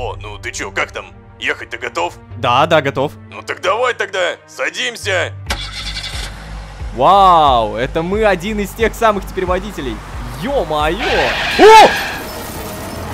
Ло, ну ты чё, как там? Ехать-то готов? Да, готов. Ну так давай тогда, садимся. Вау, это мы один из тех самых теперь водителей. Ё-моё! О!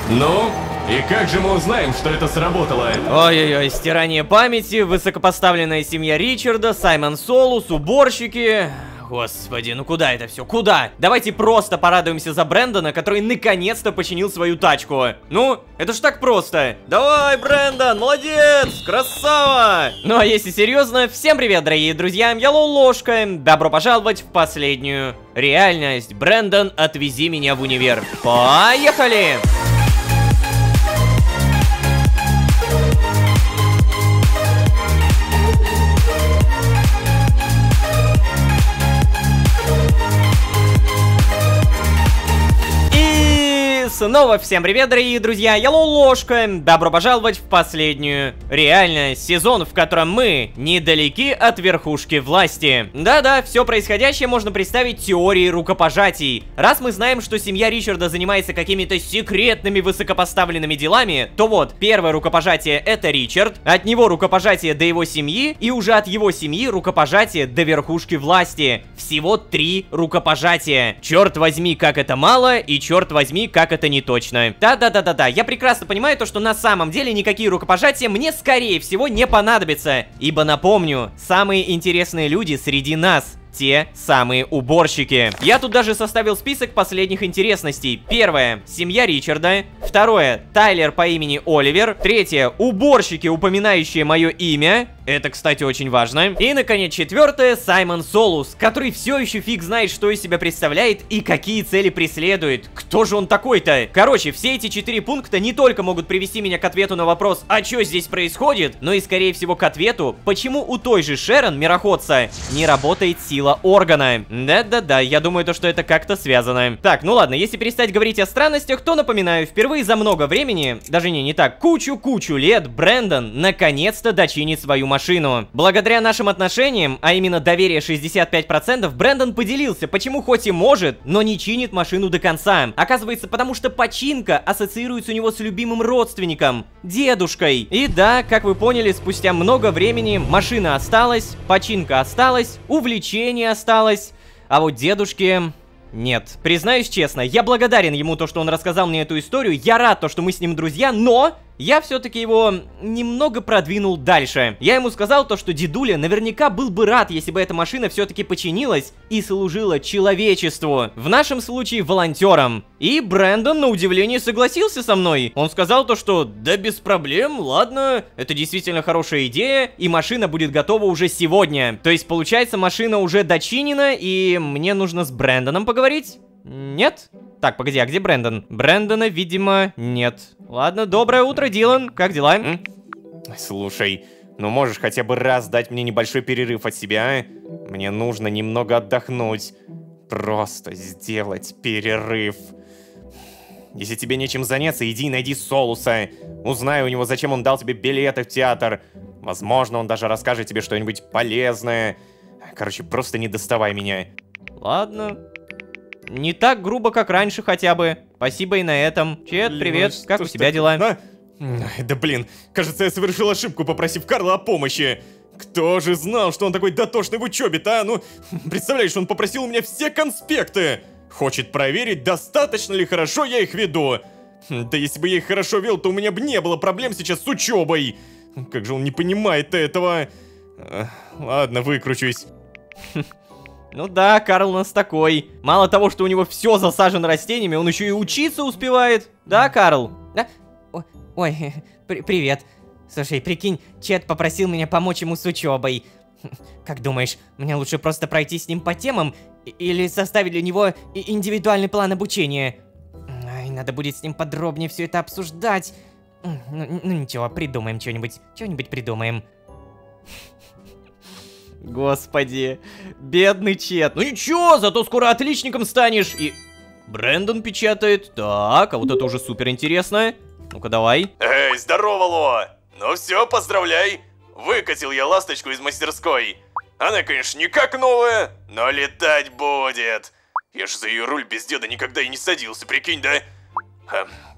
Ну, и как же мы узнаем, что это сработало? Ой-ой-ой, стирание памяти, высокопоставленная семья Ричарда, Саймон Солус, уборщики... Господи, ну куда это все? Куда? Давайте просто порадуемся за Брэндона, который наконец-то починил свою тачку. Ну, это ж так просто. Давай, Брэндон, молодец, красава! Ну а если серьезно, всем привет, дорогие друзья, я Ложка. Добро пожаловать в последнюю реальность. Брэндон, отвези меня в универ. Поехали! Снова всем привет, дорогие друзья, я Ложка. Добро пожаловать в последнюю реальность, сезон, в котором мы недалеки от верхушки власти. Да-да, все происходящее можно представить теорией рукопожатий. Раз мы знаем, что семья Ричарда занимается какими-то секретными высокопоставленными делами, то вот, первое рукопожатие — это Ричард, от него рукопожатие до его семьи, и уже от его семьи рукопожатие до верхушки власти. Всего 3 рукопожатия. Черт возьми, как это мало, и черт возьми, как это не точно. Да, я прекрасно понимаю то, что на самом деле никакие рукопожатия мне, скорее всего, не понадобятся. Ибо, напомню, самые интересные люди среди нас — те самые уборщики. Я тут даже составил список последних интересностей. Первое — семья Ричарда. Второе — Тайлер по имени Оливер. Третье — уборщики, упоминающие мое имя. Это, кстати, очень важно. И, наконец, четвертое — Саймон Солус, который все еще фиг знает, что из себя представляет и какие цели преследует. Кто же он такой-то? Короче, все эти 4 пункта не только могут привести меня к ответу на вопрос, а что здесь происходит, но и, скорее всего, к ответу, почему у той же Шерон, мироходца, не работает сила органа. Да, я думаю, то, что это как-то связано. Так, ну ладно, если перестать говорить о странностях, то напоминаю, впервые за много времени, даже не так, кучу лет, Брэндон наконец-то дочинит свою машину. Благодаря нашим отношениям, а именно доверие 65%, Брэндон поделился, почему хоть и может, но не чинит машину до конца. Оказывается, потому что починка ассоциируется у него с любимым родственником, дедушкой. И да, как вы поняли, спустя много времени машина осталась, починка осталась, увлечение осталось, а вот дедушке... Нет. Признаюсь честно, я благодарен ему то, что он рассказал мне эту историю, я рад то, что мы с ним друзья, но... Я все-таки его немного продвинул дальше. Я ему сказал то, что дедуля наверняка был бы рад, если бы эта машина все-таки починилась и служила человечеству. В нашем случае волонтерам. И Брэндон, на удивление, согласился со мной. Он сказал то, что да без проблем, ладно, это действительно хорошая идея, и машина будет готова уже сегодня. То есть, получается, машина уже дочинена, и мне нужно с Брэндоном поговорить? Нет? Так, погоди, а где Брэндон? Брэндона, видимо, нет. Ладно, доброе утро, Дилан. Как дела? Слушай, ну можешь хотя бы раз дать мне небольшой перерыв от себя, а? Мне нужно немного отдохнуть. Просто сделать перерыв. Если тебе нечем заняться, иди найди Солуса. Узнай у него, зачем он дал тебе билеты в театр. Возможно, он даже расскажет тебе что-нибудь полезное. Короче, просто не доставай меня. Ладно. Не так грубо, как раньше хотя бы. Спасибо и на этом. Чет, привет. Как у тебя дела? А? Да блин, кажется, я совершил ошибку, попросив Карла о помощи. Кто же знал, что он такой дотошный в учебе-то, а? Ну, представляешь, он попросил у меня все конспекты. Хочет проверить, достаточно ли хорошо я их веду. Да если бы я их хорошо вел, то у меня бы не было проблем сейчас с учебой. Как же он не понимает этого. Ладно, выкручусь. Ну да, Карл у нас такой. Мало того, что у него все засажено растениями, он еще и учиться успевает. Да, Карл? Да? Ой, привет. Слушай, прикинь, Чет попросил меня помочь ему с учебой. Как думаешь, мне лучше просто пройти с ним по темам или составить для него индивидуальный план обучения? Ай, надо будет с ним подробнее все это обсуждать. Ну ничего, придумаем что-нибудь. Что-нибудь придумаем. Господи, бедный Чет. Ну ничего, зато скоро отличником станешь. И Брэндон печатает. Так, а вот это уже супер интересно. Ну-ка, давай. Эй, здорово, Ло. Ну все, поздравляй. Выкатил я ласточку из мастерской. Она, конечно, не как новая, но летать будет. Я ж за ее руль без деда никогда и не садился, прикинь, да?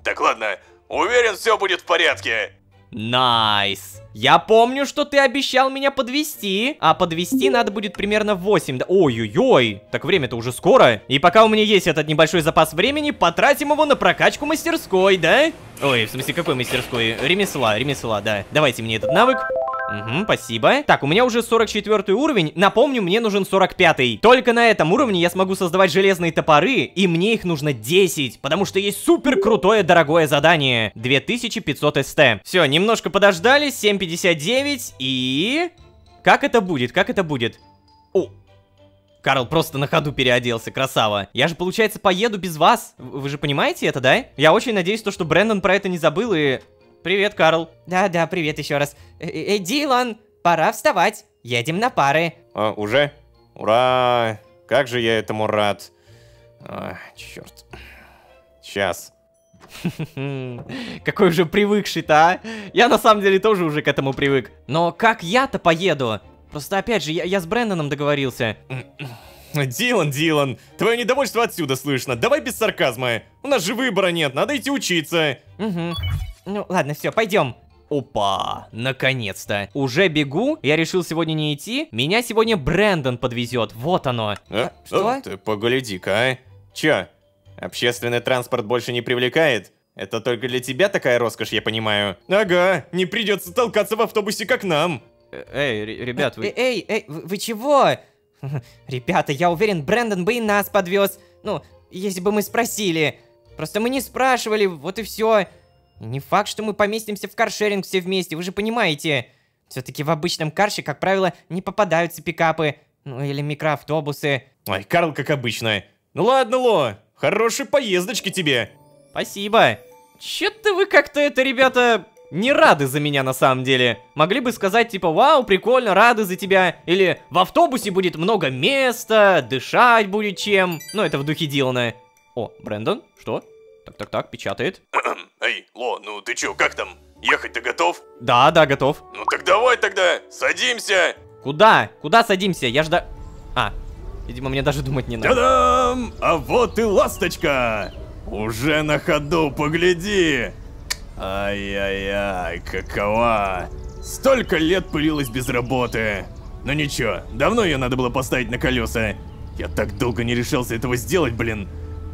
Так, ладно, Уверен, все будет в порядке. Найс. Я помню, что ты обещал меня подвести, а подвести надо будет примерно в 8. Ой-ой-ой, так время-то уже скоро. И пока у меня есть этот небольшой запас времени, потратим его на прокачку мастерской, да? Ой, в смысле, какой мастерской? Ремесла, да. Давайте мне этот навык. Угу, спасибо. Так, у меня уже 44 уровень. Напомню, мне нужен 45-й. Только на этом уровне я смогу создавать железные топоры, и мне их нужно 10, потому что есть супер крутое дорогое задание. 2500 СТ. Все, немножко подождали, 7:59, и... Как это будет? Как это будет? О, Карл просто на ходу переоделся, красава. Я же, получается, поеду без вас. Вы же понимаете это, да? Я очень надеюсь, что Брэндон про это не забыл и... Привет, Карл. Да, привет еще раз. Дилан, пора вставать. Едем на пары. Уже? Ура! Как же я этому рад. Черт. Сейчас. Какой уже привыкший-то, а? Я на самом деле тоже уже к этому привык. Но как я-то поеду? Просто опять же, я с Брэндоном договорился. Дилан, твое недовольство отсюда слышно. Давай без сарказма. У нас же выбора нет, надо идти учиться. Угу. Ну, ладно, все, пойдем. Опа, наконец-то. Уже бегу, я решил сегодня не идти. Меня сегодня Брэндон подвезет, вот оно. Что? Ты погляди-ка, а? Чё, общественный транспорт больше не привлекает? Это только для тебя такая роскошь, я понимаю. Ага, не придется толкаться в автобусе, как нам. Эй, ребят, вы... Эй, вы чего? Ребята, я уверен, Брэндон бы и нас подвез. Ну, если бы мы спросили. Просто мы не спрашивали, вот и все. Не факт, что мы поместимся в каршеринг все вместе, вы же понимаете. Все-таки в обычном карше, как правило, не попадаются пикапы. Ну или микроавтобусы. Ой, Карл, как обычно. Ну ладно, Ло, хорошей поездочки тебе. Спасибо. Чё-то вы как-то это, ребята, не рады за меня на самом деле. Могли бы сказать типа, вау, прикольно, рады за тебя. Или в автобусе будет много места, дышать будет чем. Ну это в духе Дилана. О, Брэндон, что? Так, печатает. Эй, Ло, ну ты чё, как там? Ехать-то готов? Да, готов. Ну так давай тогда, садимся. Куда? Куда садимся? Я жда... видимо, мне даже думать не надо. Та-дам! А вот и ласточка! Уже на ходу, погляди! Ай-яй-яй, какова! Столько лет пылилась без работы. Но ничего, давно ее надо было поставить на колеса. Я так долго не решался этого сделать, блин.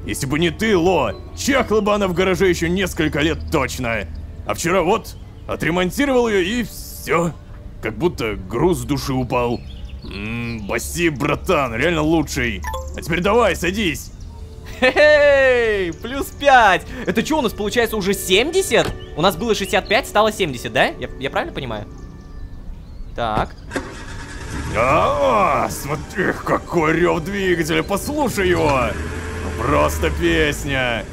Если бы не ты, Ло, чахла бы она в гараже еще несколько лет точно. А вчера вот, отремонтировал ее и все. Как будто груз с души упал. Баси, братан, реально лучший. А теперь давай, садись. Хе-хей, плюс 5. Это что, у нас получается уже 70? У нас было 65, стало 70, да? Я правильно понимаю? Так. Смотри, какой рев двигателя, послушай его. Просто песня.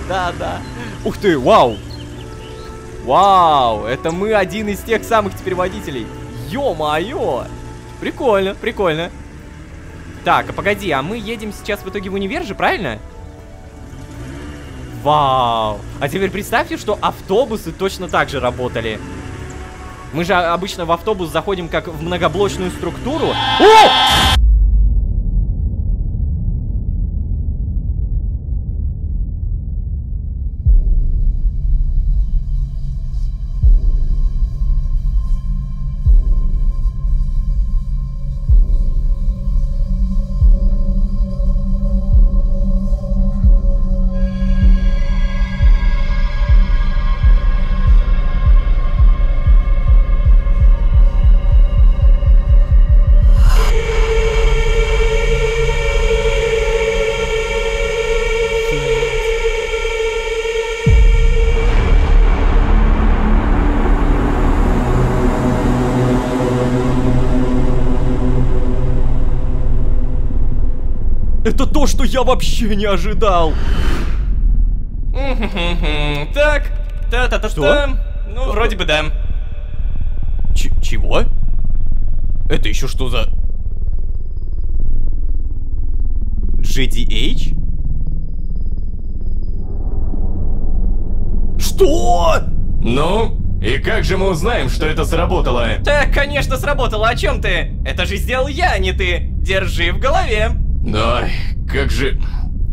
Да. Ух ты, вау. Вау, это мы один из тех самых теперь водителей. Ё-моё. Прикольно. Так, а погоди, а мы едем сейчас в итоге в универ же, правильно? Вау. А теперь представьте, что автобусы точно так же работали. Мы же обычно в автобус заходим как в многоблочную структуру. О! Это то, что я вообще не ожидал. Так, Что? Ну, вроде бы да. Чего? Это еще что за... GDH? Что? Ну, и как же мы узнаем, что это сработало? Так, конечно, сработало. О чем ты? Это же сделал я, а не ты. Держи в голове. Ай, как же...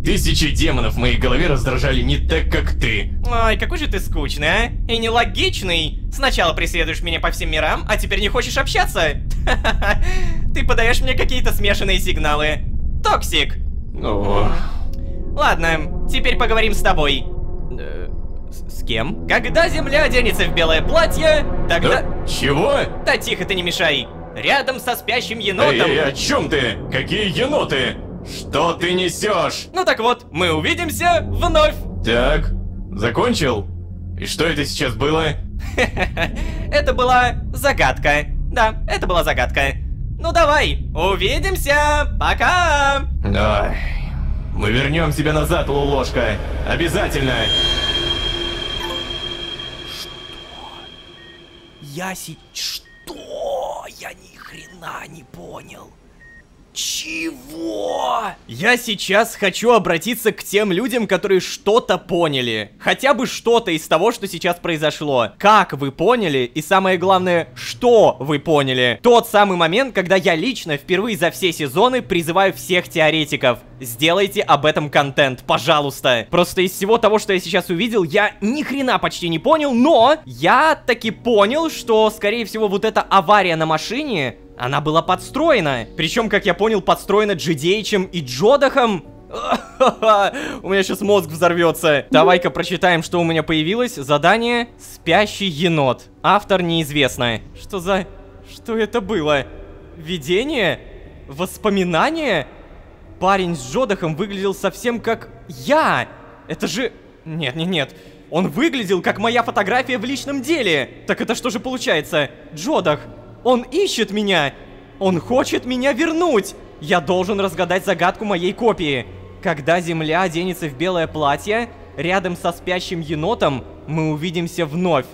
Тысячи демонов в моей голове раздражали не так, как ты. Ой, какой же ты скучный, а? И нелогичный. Сначала преследуешь меня по всем мирам, а теперь не хочешь общаться? Ты подаешь мне какие-то смешанные сигналы. Токсик. О. Ладно, теперь поговорим с тобой. С кем? Когда Земля оденется в белое платье, тогда... Чего? Да тихо, ты не мешай. Рядом со спящим енотом... Эй, о чем ты? Какие еноты? Что ты несешь? Ну так вот, мы увидимся вновь. Так, закончил? И что это сейчас было? Это была загадка. Да, это была загадка. Ну давай, увидимся. Пока. Ай, мы вернем тебя назад, Лолошка. Обязательно. Что? Я ни хрена не понял. Чего? Я сейчас хочу обратиться к тем людям, которые что-то поняли. Хотя бы что-то из того, что сейчас произошло. Как вы поняли? И самое главное, что вы поняли? Тот самый момент, когда я лично впервые за все сезоны призываю всех теоретиков. Сделайте об этом контент, пожалуйста. Просто из всего того, что я сейчас увидел, я ни хрена почти не понял, но я таки понял, что, скорее всего, вот эта авария на машине... Она была подстроена. Причем, как я понял, подстроена GDH и Джодахом. У меня сейчас мозг взорвется. Давай-ка прочитаем, что у меня появилось. Задание «Спящий енот». Автор неизвестно. Что это было? Видение? Воспоминание? Парень с Джодахом выглядел совсем как я. Это же... Нет. Он выглядел как моя фотография в личном деле. Так это что же получается? Джодах... Он ищет меня! Он хочет меня вернуть! Я должен разгадать загадку моей копии. Когда Земля оденется в белое платье, рядом со спящим енотом мы увидимся вновь.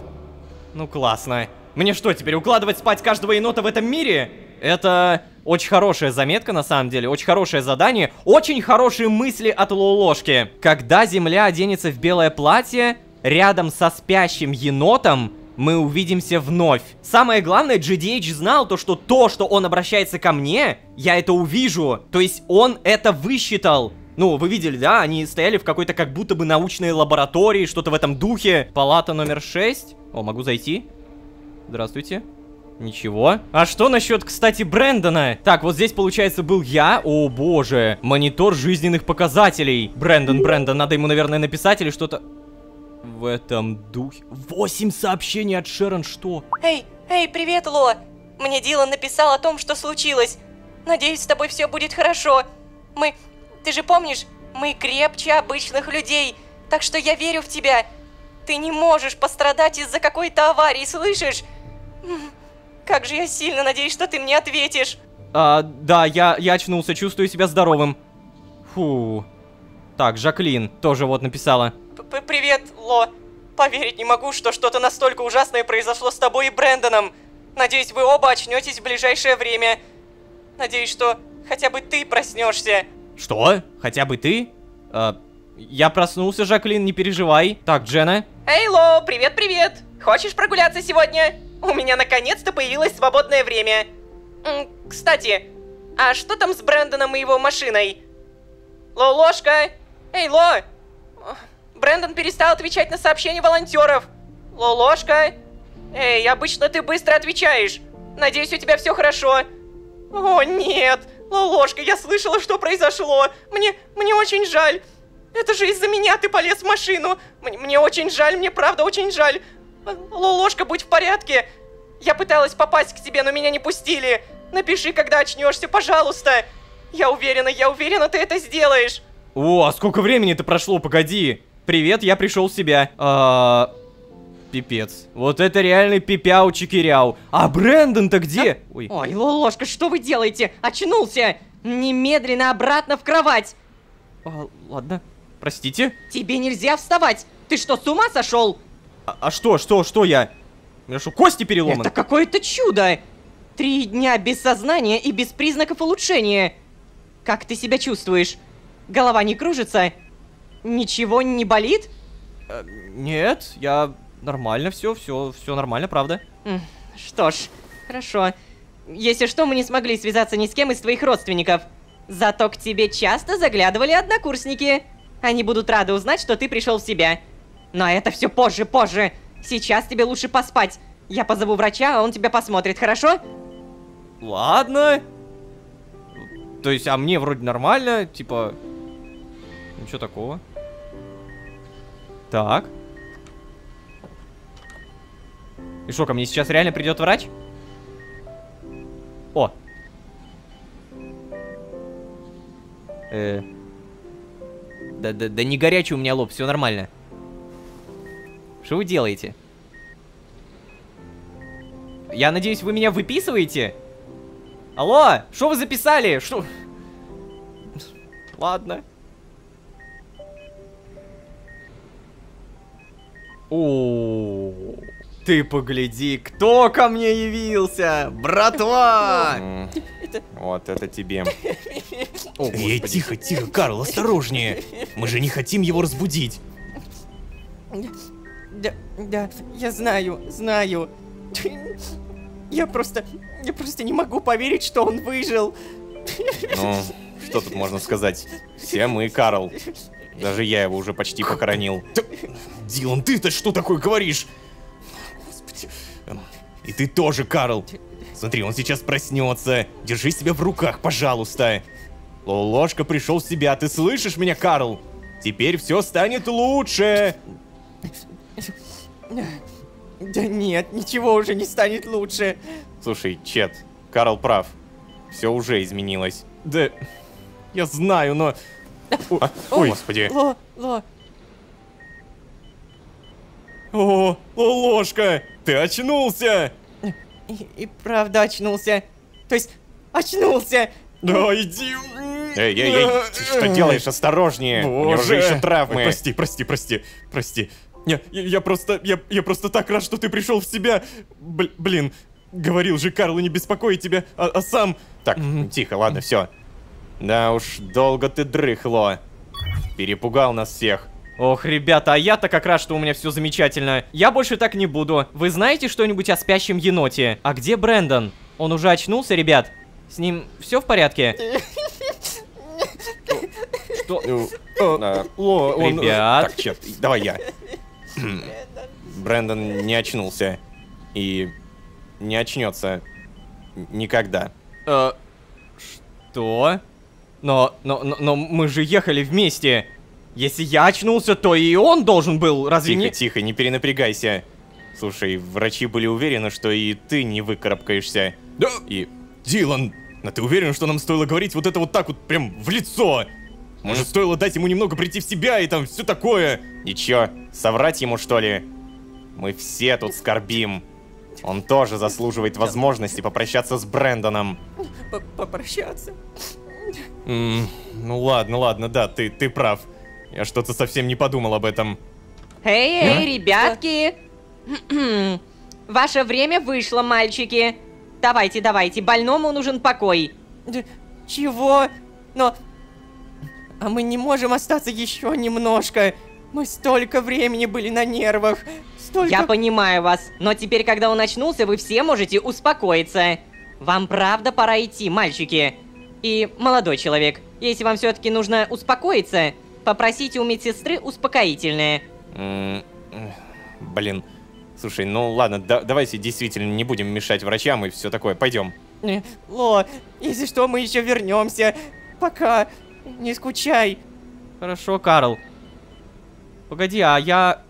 Ну классно. Мне что, теперь укладывать спать каждого енота в этом мире? Это очень хорошая заметка, на самом деле. Очень хорошее задание. Очень хорошие мысли от Лолошки. Когда Земля оденется в белое платье, рядом со спящим енотом мы увидимся вновь. Самое главное, GDH знал то, что он обращается ко мне, я это увижу. То есть он это высчитал. Ну, вы видели, да? Они стояли в какой-то как будто бы научной лаборатории, что-то в этом духе. Палата номер 6. О, могу зайти? Здравствуйте. Ничего. А что насчет, кстати, Брэндона? Так, вот здесь, получается, был я. О, боже. Монитор жизненных показателей. Брэндон, надо ему, наверное, написать или что-то... В этом духе. 8 сообщений от Шерон, что? Эй, привет, Ло. Мне Дилан написал о том, что случилось. Надеюсь, с тобой все будет хорошо. Ты же помнишь, мы крепче обычных людей. Так что я верю в тебя. Ты не можешь пострадать из-за какой-то аварии, слышишь? Как же я сильно надеюсь, что ты мне ответишь. Да, я очнулся, чувствую себя здоровым. Фу. Так, Жаклин тоже вот написала. Привет, Ло. Поверить не могу, что что-то настолько ужасное произошло с тобой и Брэндоном. Надеюсь, вы оба очнетесь в ближайшее время. Надеюсь, что хотя бы ты проснешься. Что? Хотя бы ты? Я проснулся, Жаклин, не переживай. Так, Джена. Эй, Ло, привет. Хочешь прогуляться сегодня? У меня наконец-то появилось свободное время. Кстати, а что там с Брэндоном и его машиной? Лолошка? Эй, Ло! Брэндон перестал отвечать на сообщения волонтеров. Лолошка? Эй, обычно ты быстро отвечаешь. Надеюсь, у тебя все хорошо. О, нет. Лолошка, я слышала, что произошло. Мне очень жаль. Это же из-за меня ты полез в машину. Мне очень жаль, мне правда очень жаль. Лолошка, будь в порядке. Я пыталась попасть к тебе, но меня не пустили. Напиши, когда очнешься, пожалуйста. Я уверена, ты это сделаешь. О, а сколько времени-то прошло, погоди. Привет, я пришел в себя. Пипец. Вот это реальный пипяу-чикиряу. А Брэндон-то где? Ой, Лолошка, что вы делаете? Очнулся! Немедленно обратно в кровать! Ладно, простите. Тебе нельзя вставать! Ты что, с ума сошел? А что я? У меня что, кости переломаны? Это какое-то чудо! 3 дня без сознания и без признаков улучшения. Как ты себя чувствуешь? Голова не кружится? Ничего не болит? Нет, я нормально, все нормально, правда. Что ж, хорошо. Если что, мы не смогли связаться ни с кем из твоих родственников. Зато к тебе часто заглядывали однокурсники. Они будут рады узнать, что ты пришел в себя. Но это все позже, позже. Сейчас тебе лучше поспать. Я позову врача, а он тебя посмотрит, хорошо? Ладно. То есть, а мне вроде нормально, типа... Ничего такого. Так. И что, ко мне сейчас реально придет врач? О. Да не горячий у меня лоб, все нормально. Что вы делаете? Я надеюсь, вы меня выписываете? Алло, что вы записали? Что? Ладно. О, ты погляди, кто ко мне явился, братва! Вот это тебе. Эй, тихо, тихо, Карл, осторожнее. Мы же не хотим его разбудить. Да, я знаю. Я просто не могу поверить, что он выжил. Ну, что тут можно сказать? Все мы, Карл. Даже я его уже почти похоронил. Дилан, ты-то что такое говоришь? Господи. И ты тоже, Карл. Смотри, он сейчас проснется. Держи себя в руках, пожалуйста. Ложка пришел в себя, ты слышишь меня, Карл? Теперь все станет лучше. Да нет, ничего уже не станет лучше. Слушай, Чет, Карл прав. Все уже изменилось. Да, я знаю, но... Ой, господи. Ло. О, ложка, ты очнулся. И правда очнулся. То есть, очнулся. Да, иди. Эй, ты что делаешь? Осторожнее. У него же еще травмы. Ой, прости. Я просто так рад, что ты пришел в себя. Блин, говорил же Карлу не беспокоить тебя, а сам... Так, тихо, ладно, все. Да уж, долго ты дрыхло. Перепугал нас всех. Ох, ребята, а я-то как раз, что у меня все замечательно. Я больше так не буду. Вы знаете что-нибудь о спящем еноте? А где Брэндон? Он уже очнулся, ребят? С ним все в порядке? Что? Ребят. Так, Чет, давай я. Брэндон не очнулся. И не очнется никогда. Что? Но мы же ехали вместе. Если я очнулся, то и он должен был, разве не... Тихо, не перенапрягайся. Слушай, врачи были уверены, что и ты не выкарабкаешься. Да, Дилан, а ты уверен, что нам стоило говорить вот это вот так вот прям в лицо? Может, стоило дать ему немного прийти в себя и там все такое? И чё, соврать ему, что ли? Мы все тут скорбим. Он тоже заслуживает возможности попрощаться с Брэндоном. Попрощаться? Ну ладно, да, ты прав. Я что-то совсем не подумал об этом. Эй, ребятки! Ваше время вышло, мальчики. Давайте, больному нужен покой. Чего? Но... А мы не можем остаться еще немножко. Мы столько времени были на нервах. Я понимаю вас, но теперь, когда он очнулся, вы все можете успокоиться. Вам правда пора идти, мальчики. И, молодой человек, если вам все-таки нужно успокоиться, попросите у медсестры успокоительное. Блин. Слушай, ну ладно, давайте действительно не будем мешать врачам и все такое. Пойдем. Ло, если что, мы еще вернемся. Пока. Не скучай. Хорошо, Карл. Погоди, а я...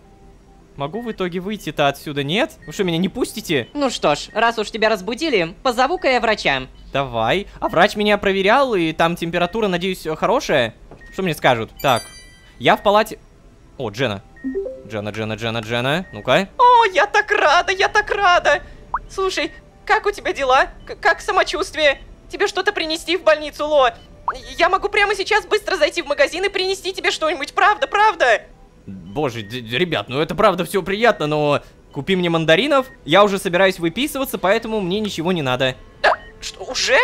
Могу в итоге выйти-то отсюда, нет? Вы что, меня не пустите? Ну что ж, раз уж тебя разбудили, позову-ка я врача. Давай. А врач меня проверял, и там температура, надеюсь, хорошая? Что мне скажут? Так, я в палате... О, Джена. Джена. Ну-ка. О, я так рада. Слушай, как у тебя дела? Как самочувствие? Тебе что-то принести в больницу, Ло? Я могу прямо сейчас быстро зайти в магазин и принести тебе что-нибудь, правда? Боже, ребят, ну это правда все приятно, но... Купи мне мандаринов, я уже собираюсь выписываться, поэтому мне ничего не надо. Что, уже?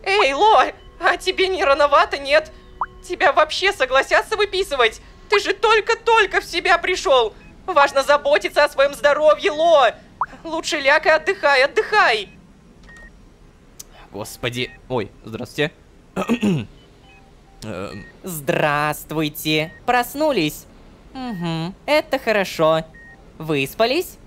Эй, Ло, а тебе не рановато, нет? Тебя вообще согласятся выписывать? Ты же только-только в себя пришел. Важно заботиться о своем здоровье, Ло. Лучше ляг и отдыхай. Господи. Ой, здравствуйте. Здравствуйте. Проснулись? Угу, это хорошо. Выспались?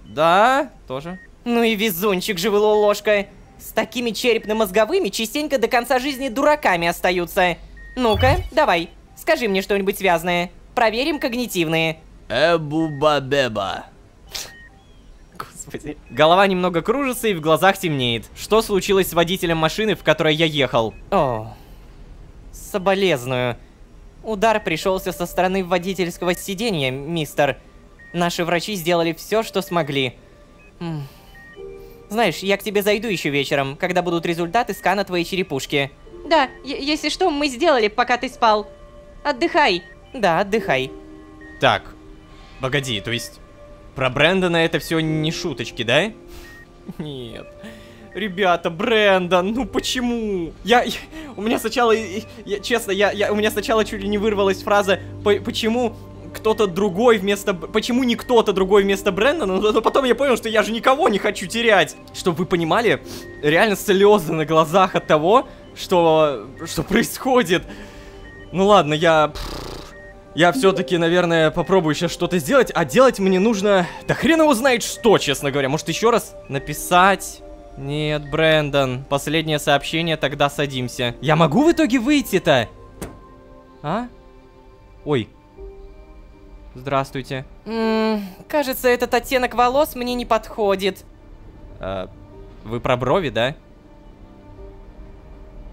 Да, тоже. Ну и везунчик же вы, ложка. С такими черепно-мозговыми частенько до конца жизни дураками остаются. Ну-ка, давай, скажи мне что-нибудь связанное. Проверим когнитивные. Эбуба-беба. Господи. Голова немного кружится и в глазах темнеет. Что случилось с водителем машины, в которой я ехал? О, соболезную. Удар пришелся со стороны водительского сиденья, мистер. Наши врачи сделали все, что смогли. Знаешь, я к тебе зайду еще вечером, когда будут результаты скана твоей черепушки. Да, если что, мы сделали, пока ты спал. Отдыхай. Да, отдыхай. Так, погоди, то есть про Брэндона это все не шуточки, да? Нет. Ребята, Брэндон, ну почему? У меня сначала, честно, у меня сначала чуть ли не вырвалась фраза «Почему кто-то другой вместо... Почему не кто-то другой вместо Брэндона?» Но потом я понял, что я же никого не хочу терять. Чтобы вы понимали, реально слезы на глазах от того, что происходит. Ну ладно, я все-таки, наверное, попробую сейчас что-то сделать, а делать мне нужно... Да хрен его знает что, честно говоря. Может, еще раз написать? Нет, Брэндон. Последнее сообщение, тогда садимся. Я могу в итоге выйти-то? А? Ой. Здравствуйте. Кажется, этот оттенок волос мне не подходит. Вы про брови, да?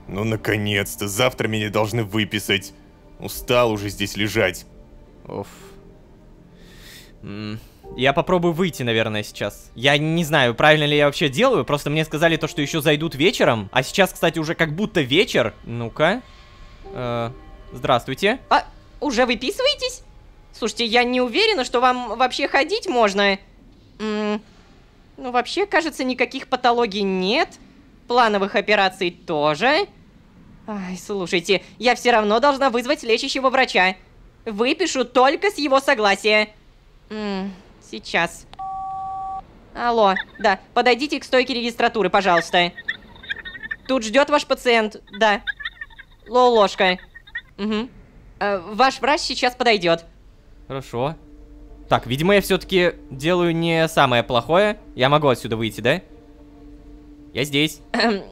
Ну, наконец-то, завтра меня должны выписать. Устал уже здесь лежать. Оф. Я попробую выйти, наверное, сейчас. Я не знаю, правильно ли я вообще делаю. Просто мне сказали то, что еще зайдут вечером. А сейчас, кстати, уже как будто вечер. Ну-ка. Здравствуйте. А, уже выписываетесь? Слушайте, я не уверена, что вам вообще ходить можно. Ну, вообще, кажется, никаких патологий нет. Плановых операций тоже. Ай, слушайте, я все равно должна вызвать лечащего врача. Выпишу только с его согласия. Сейчас. Алло, да, подойдите к стойке регистратуры, пожалуйста. Тут ждет ваш пациент, да. Ложка. Угу. Ваш врач сейчас подойдет. Хорошо. Так, видимо, я все-таки делаю не самое плохое. Я могу отсюда выйти, да? Я здесь.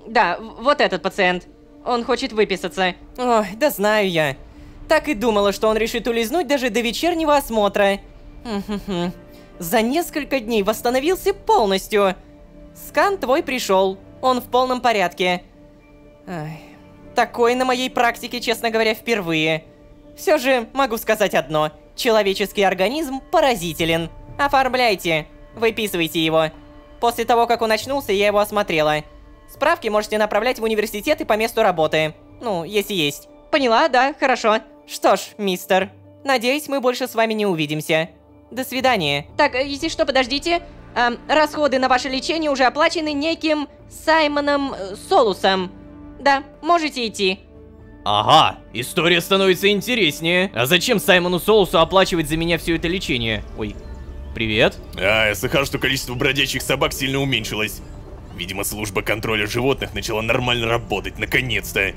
Да, вот этот пациент. Он хочет выписаться. Ой, да знаю я. Так и думала, что он решит улизнуть даже до вечернего осмотра. За несколько дней восстановился полностью. Скан твой пришел. Он в полном порядке. Ай, такой на моей практике, честно говоря, впервые. Все же могу сказать одно. Человеческий организм поразителен. Оформляйте. Выписывайте его. После того, как он очнулся, я его осмотрела. Справки можете направлять в университет и по месту работы. Ну, если есть. Поняла, да, хорошо. Что ж, мистер, надеюсь, мы больше с вами не увидимся. До свидания. Так, если что, подождите. Расходы на ваше лечение уже оплачены неким Саймоном Солусом. Да, можете идти. Ага, история становится интереснее. А зачем Саймону Солусу оплачивать за меня все это лечение? Ой, привет. Я слыхал, что количество бродячих собак сильно уменьшилось. Видимо, служба контроля животных начала нормально работать, наконец-то.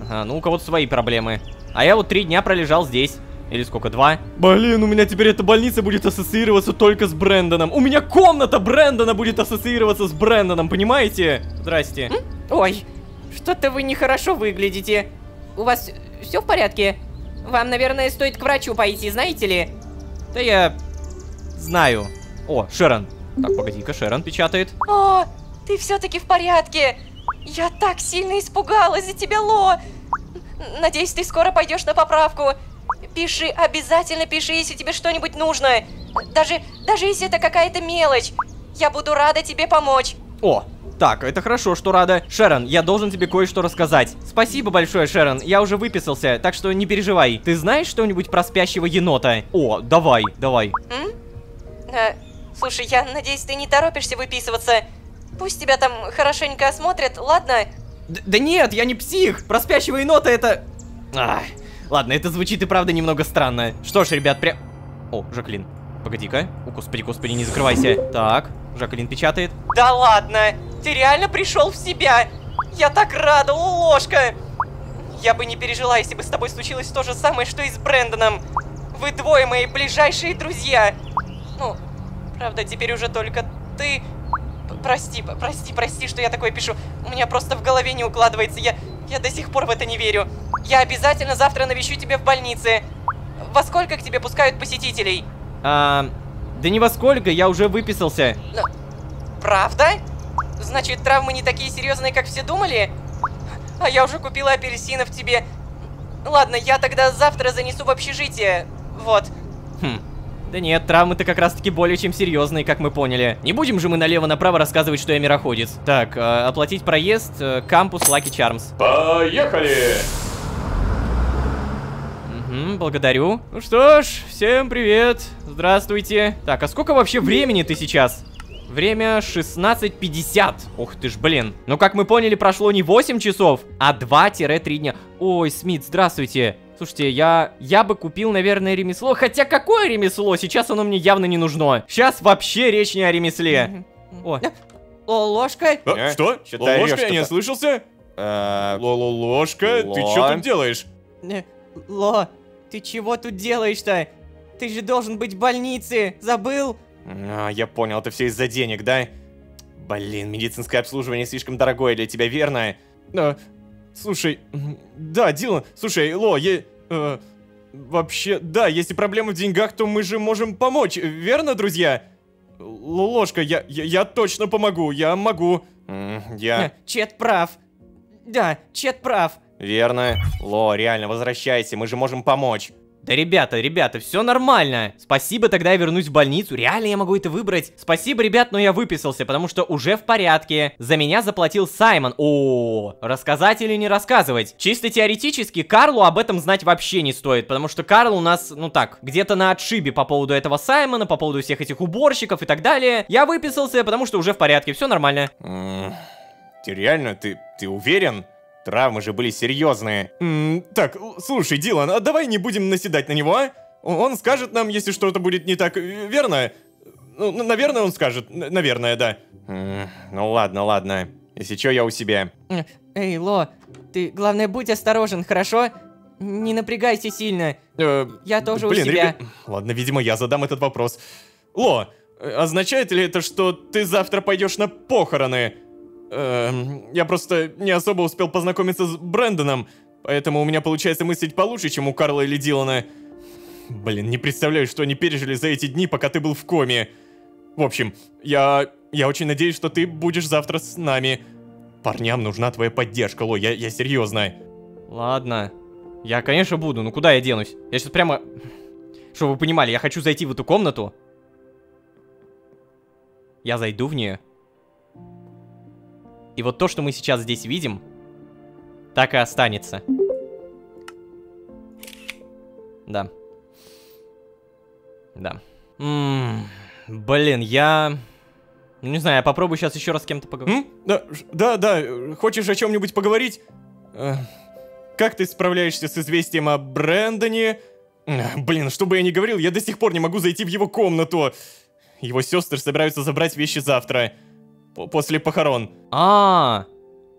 Ага, ну у кого-то свои проблемы. А я вот 3 дня пролежал здесь. Или сколько, 2? Блин, у меня теперь эта больница будет ассоциироваться только с Брэндоном. У меня комната Брэндона будет ассоциироваться с Брэндоном, понимаете? Здрасте. Ой, что-то вы нехорошо выглядите. У вас все в порядке? Вам, наверное, стоит к врачу пойти, знаете ли? Да я знаю. О, Шерон. Так, погоди-ка, Шерон печатает. О, ты все-таки в порядке. Я так сильно испугалась за тебя, Ло. Надеюсь, ты скоро пойдешь на поправку. Пиши, обязательно пиши, если тебе что-нибудь нужно. Даже если это какая-то мелочь. Я буду рада тебе помочь. О, так, это хорошо, что рада. Шерон, я должен тебе кое-что рассказать. Спасибо большое, Шерон, я уже выписался, так что не переживай. Ты знаешь что-нибудь про спящего енота? О, давай. Слушай, я надеюсь, ты не торопишься выписываться. Пусть тебя там хорошенько осмотрят, ладно? Да нет, я не псих. Про спящего енота это... Ладно, это звучит и правда немного странно. Что ж, ребят, О, Жаклин, погоди-ка. О, господи, не закрывайся. Так, Жаклин печатает. Да ладно, ты реально пришел в себя. Я так рада, ложка. Я бы не пережила, если бы с тобой случилось то же самое, что и с Брэндоном. Вы двое мои ближайшие друзья. Ну, правда, теперь уже только ты... Прости, что я такое пишу. У меня просто в голове не укладывается. Я до сих пор в это не верю. Я обязательно завтра навещу тебя в больнице. Во сколько к тебе пускают посетителей? Да не во сколько, я уже выписался. Правда? Значит, травмы не такие серьезные, как все думали? А я уже купила апельсинов тебе. Ладно, я тогда завтра занесу в общежитие. Вот. Да нет, травмы-то как раз-таки более чем серьезные, как мы поняли. Не будем же мы налево-направо рассказывать, что я мироходец. Так, оплатить проезд, кампус Lucky Charms. Поехали! Благодарю. Ну что ж, всем привет. Здравствуйте. Так, а сколько вообще времени ты сейчас? Время 16:50. Ух ты ж, блин. Ну, как мы поняли, прошло не 8 часов, а 2-3 дня. Ой, Смит, здравствуйте. Слушайте, я бы купил, наверное, ремесло. Хотя какое ремесло? Сейчас оно мне явно не нужно. Сейчас вообще речь не о ремесле. О. Ложка? Что? Ложка, я не ослышался? Ложка, ты что тут делаешь? Ло, ты чего тут делаешь-то? Ты же должен быть в больнице, забыл? Я понял, это все из-за денег, да? Блин, медицинское обслуживание слишком дорогое для тебя, верно? Слушай, да, Дилан, слушай, Ло, вообще, да, если проблема в деньгах, то мы же можем помочь, верно, друзья? Ложка, я точно помогу, я могу. Чет прав. Да, Чет прав. Верно. Ло, реально, возвращайся, мы же можем помочь. Да, ребята, все нормально. Спасибо, тогда я вернусь в больницу. Реально я могу это выбрать. Спасибо, ребят, но я выписался, потому что уже в порядке. За меня заплатил Саймон. О, рассказать или не рассказывать? Чисто теоретически, Карлу об этом знать вообще не стоит, потому что Карл у нас, ну так, где-то на отшибе по поводу этого Саймона, по поводу всех этих уборщиков и так далее. Я выписался, потому что уже в порядке, все нормально. Ты реально, ты уверен? Травмы же были серьезные. Так, слушай, Дилан, а давай не будем наседать на него, а? Он скажет нам, если что-то будет не так, верно? Ну, наверное, он скажет. Наверное, да. Ну ладно. Если что, я у себя. Эй, Ло, ты, главное, будь осторожен, хорошо? Не напрягайся сильно. Я тоже у себя. Ладно, видимо, я задам этот вопрос. Ло, означает ли это, что ты завтра пойдешь на похороны? Я просто не особо успел познакомиться с Брэндоном, поэтому у меня получается мыслить получше, чем у Карла или Дилана. Блин, не представляю, что они пережили за эти дни, пока ты был в коме. В общем, я очень надеюсь, что ты будешь завтра с нами. Парням нужна твоя поддержка, Ло, я серьезно. Ладно. Я, конечно, буду, но куда я денусь? Я сейчас прямо... Чтобы вы понимали, я хочу зайти в эту комнату. Я зайду в нее. И вот то, что мы сейчас здесь видим, так и останется. Да. Блин, я... Ну, не знаю, я попробую сейчас еще раз с кем-то поговорить. Да, хочешь о чем-нибудь поговорить? Как ты справляешься с известием о Брэндоне? Блин, что бы я ни говорил, я до сих пор не могу зайти в его комнату. Его сестры собираются забрать вещи завтра. После похорон.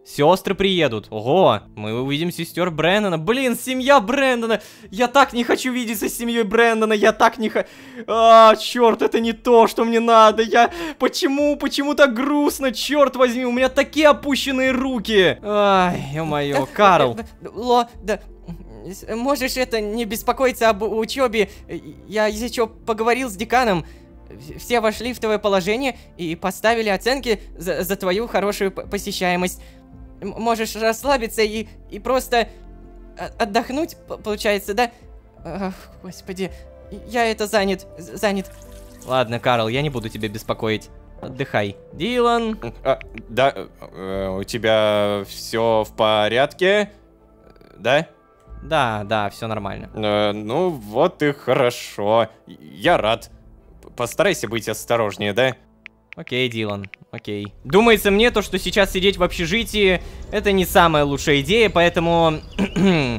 Сестры приедут. Ого, мы увидим сестер Брэндона. Блин, семья Брэндона. Я так не хочу видеться с семьей Брэндона. Я так не хочу. Черт, это не то, что мне надо. Почему так грустно? Черт возьми, у меня такие опущенные руки. Ай, ё-моё, Карл. Ло, да. Можешь не беспокоиться об учебе. Я из-за чего поговорил с деканом. Все вошли в твое положение и поставили оценки за твою хорошую посещаемость. Можешь расслабиться и просто отдохнуть, получается, да? Ах, господи, я занят. Ладно, Карл, я не буду тебя беспокоить. Отдыхай. Дилан. Да, у тебя все в порядке? Да? Да, все нормально. Ну вот и хорошо. Я рад. Постарайся быть осторожнее, да? Окей, Дилан, окей. Думается мне, то, что сейчас сидеть в общежитии, это не самая лучшая идея, поэтому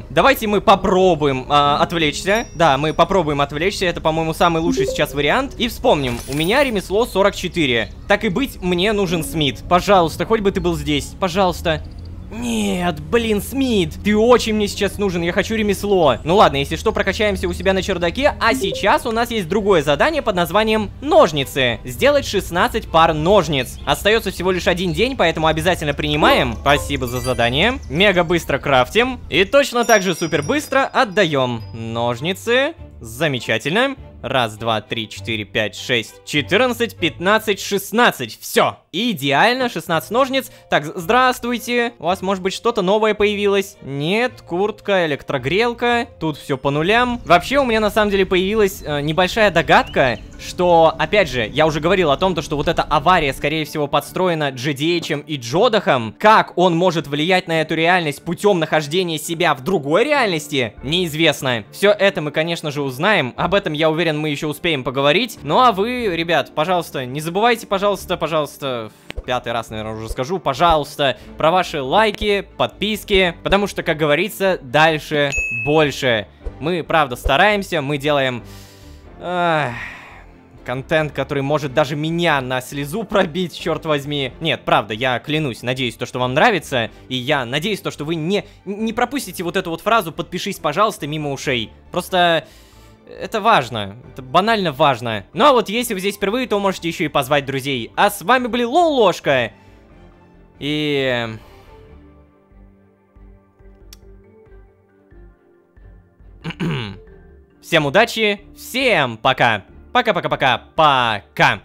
давайте мы попробуем отвлечься. Да, мы попробуем отвлечься, это, по-моему, самый лучший сейчас вариант. И вспомним, у меня ремесло 44. Так и быть, мне нужен Смит. Пожалуйста, хоть бы ты был здесь, пожалуйста. Нет, блин, Смит, ты очень мне сейчас нужен, я хочу ремесло. Ну ладно, если что, прокачаемся у себя на чердаке, а сейчас у нас есть другое задание под названием ножницы. Сделать 16 пар ножниц. Остается всего лишь 1 день, поэтому обязательно принимаем. Спасибо за задание. Мега быстро крафтим. И точно так же супер быстро отдаем ножницы. Замечательно. 1, 2, 3, 4, 5, 6, 14, 15, 16. Все. Идеально, 16 ножниц. Так, здравствуйте. У вас, может быть, что-то новое появилось? Нет, куртка, электрогрелка. Тут все по нулям. Вообще, у меня на самом деле появилась небольшая догадка, что, опять же, я уже говорил о том, что вот эта авария, скорее всего, подстроена GDH и Джодахом. Как он может влиять на эту реальность путем нахождения себя в другой реальности, неизвестно. Все это мы, конечно же, узнаем. Об этом, я уверен, мы еще успеем поговорить. Ну а вы, ребят, пожалуйста, не забывайте, пожалуйста, в 5-й раз, наверное, уже скажу, пожалуйста, про ваши лайки, подписки, потому что, как говорится, дальше больше. Мы, правда, стараемся, мы делаем контент, который может даже меня на слезу пробить, черт возьми. Нет, правда, я клянусь, надеюсь, что вам нравится, и я надеюсь, что вы не пропустите вот эту вот фразу «подпишись, пожалуйста» мимо ушей. Просто это важно, это банально важно. Ну а вот если вы здесь впервые, то можете еще и позвать друзей. А с вами были Ложка. И... всем удачи, всем пока. Пока-пока-пока-пока.